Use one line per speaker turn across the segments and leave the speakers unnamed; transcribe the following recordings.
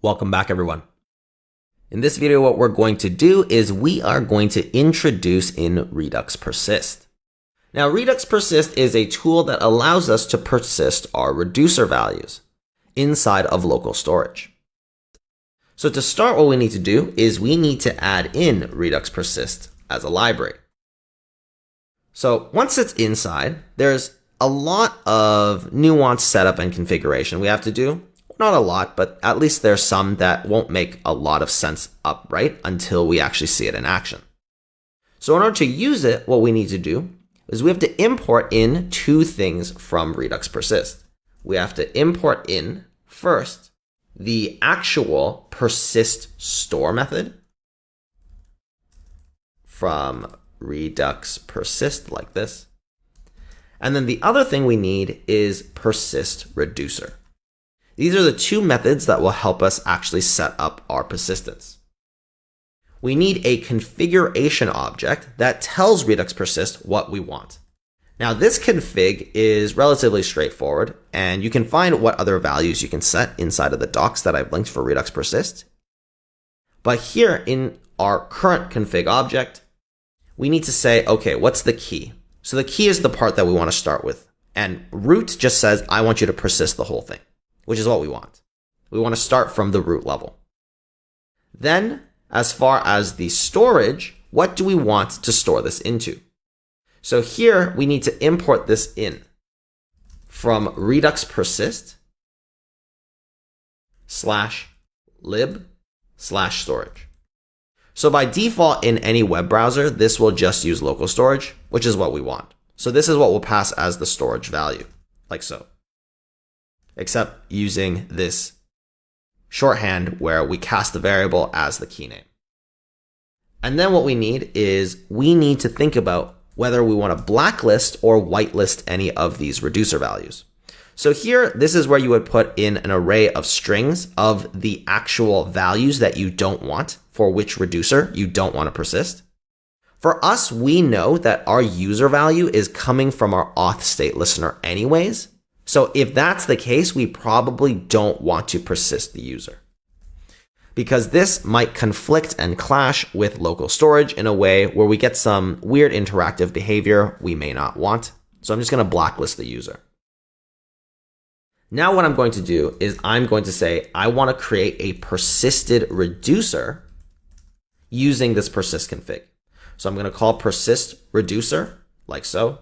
Welcome back, everyone. In this video, what we're going to do is we are going to introduce in Redux Persist. Now, Redux Persist is a tool that allows us to persist our reducer values inside of local storage. So to start, what we need to do is we need to add in Redux Persist as a library. So once it's inside, there's a lot of nuanced setup and configuration we have to do. Not a lot, but at least there's some that won't make a lot of sense upright until we actually see it in action. So in order to use it, what we need to do is we have to import in two things from Redux Persist. We have to import in first the actual persist store method from Redux Persist like this. And then the other thing we need is persist reducer. These are the two methods that will help us actually set up our persistence. We need a configuration object that tells Redux Persist what we want. Now, this config is relatively straightforward, and you can find what other values you can set inside of the docs that I've linked for Redux Persist. But here in our current config object, we need to say, okay, what's the key? So the key is the part that we want to start with. And root just says, I want you to persist the whole thing, which is what we want. We want to start from the root level. Then, as far as the storage, what do we want to store this into? So here, we need to import this in from Redux Persist /lib/storage. So by default, in any web browser, this will just use local storage, which is what we want. So this is what we'll pass as the storage value, like so. Except using this shorthand where we cast the variable as the key name. And then what we need is we need to think about whether we want to blacklist or whitelist any of these reducer values. So here, this is where you would put in an array of strings of the actual values that you don't want for which reducer you don't want to persist. For us, we know that our user value is coming from our auth state listener anyways. So if that's the case, we probably don't want to persist the user, because this might conflict and clash with local storage in a way where we get some weird interactive behavior we may not want. So I'm just going to blacklist the user. Now what I'm going to do is I'm going to say I want to create a persisted reducer using this persist config. So I'm going to call persist reducer like so.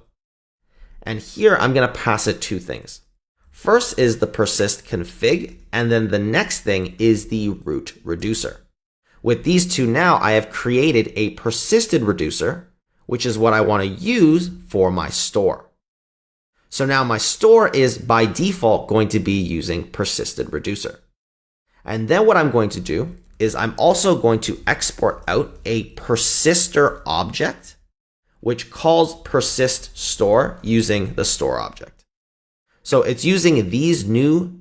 And here I'm going to pass it two things. First is the persist config, and then the next thing is the root reducer. With these two now, I have created a persisted reducer, which is what I want to use for my store. So now my store is by default going to be using persisted reducer. And then what I'm going to do is I'm also going to export out a persister object, which calls persist store using the store object. So it's using these new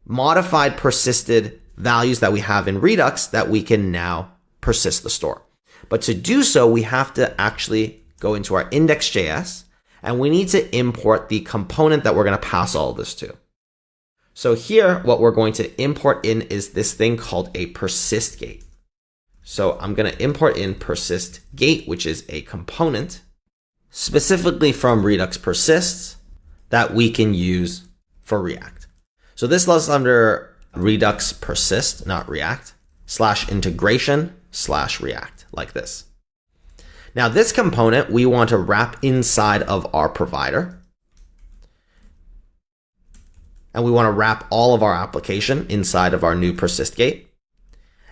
modified persisted values that we have in Redux that we can now persist the store. But to do so, we have to actually go into our index.js, and we need to import the component that we're going to pass all of this to. So here, what we're going to import in is this thing called a persist gate. So I'm going to import in persist gate, which is a component specifically from Redux Persist that we can use for React. So this lists under Redux Persist, not React, /integration/React, like this. Now this component we want to wrap inside of our provider. And we want to wrap all of our application inside of our new persist gate.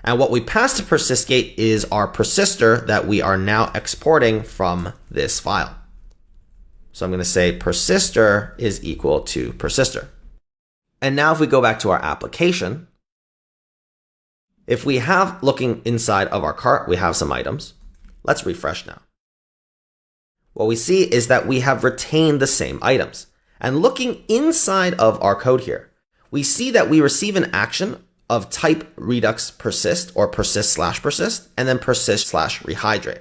And what we pass to persist gate is our persister that we are now exporting from this file. So I'm going to say persister is equal to persister. And now if we go back to our application, if we have, looking inside of our cart, we have some items. Let's refresh now. What we see is that we have retained the same items. And looking inside of our code here, we see that we receive an action of type Redux Persist or persist/persist, and then persist/rehydrate.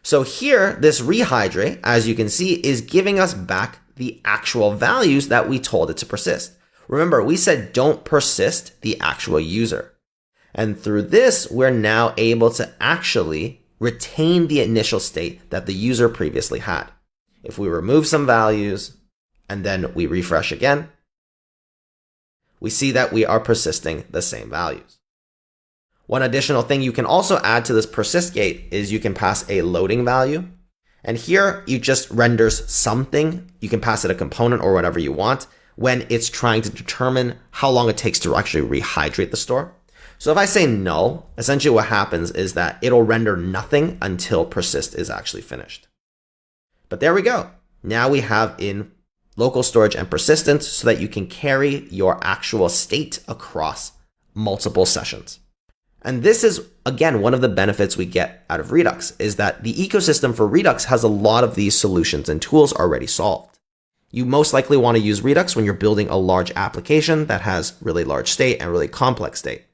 So here, this rehydrate, as you can see, is giving us back the actual values that we told it to persist. Remember, we said don't persist the actual user. And through this, we're now able to actually retain the initial state that the user previously had. If we remove some values and then we refresh again, we see that we are persisting the same values. One additional thing you can also add to this persist gate is you can pass a loading value. And here you just renders something. You can pass it a component or whatever you want when it's trying to determine how long it takes to actually rehydrate the store. So if I say null, essentially what happens is that it'll render nothing until persist is actually finished. But there we go. Now we have in local storage and persistence so that you can carry your actual state across multiple sessions. And this is, again, one of the benefits we get out of Redux is that the ecosystem for Redux has a lot of these solutions and tools already solved. You most likely want to use Redux when you're building a large application that has really large state and really complex state.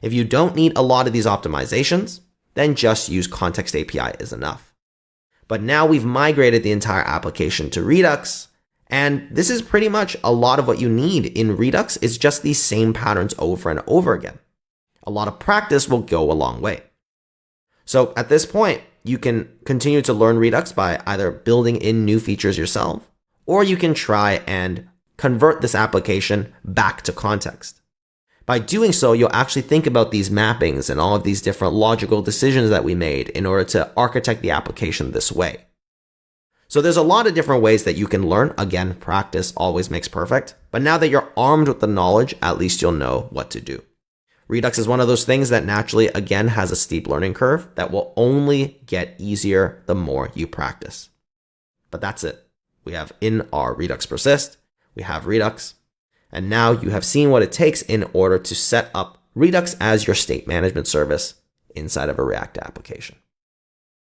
If you don't need a lot of these optimizations, then just use Context API is enough. But now we've migrated the entire application to Redux, and this is pretty much a lot of what you need in Redux. It's just these same patterns over and over again. A lot of practice will go a long way. So at this point, you can continue to learn Redux by either building in new features yourself, or you can try and convert this application back to context. By doing so, you'll actually think about these mappings and all of these different logical decisions that we made in order to architect the application this way. So there's a lot of different ways that you can learn. Again, practice always makes perfect. But now that you're armed with the knowledge, at least you'll know what to do. Redux is one of those things that naturally, again, has a steep learning curve that will only get easier the more you practice. But that's it. We have in our Redux Persist, we have Redux, and now you have seen what it takes in order to set up Redux as your state management service inside of a React application.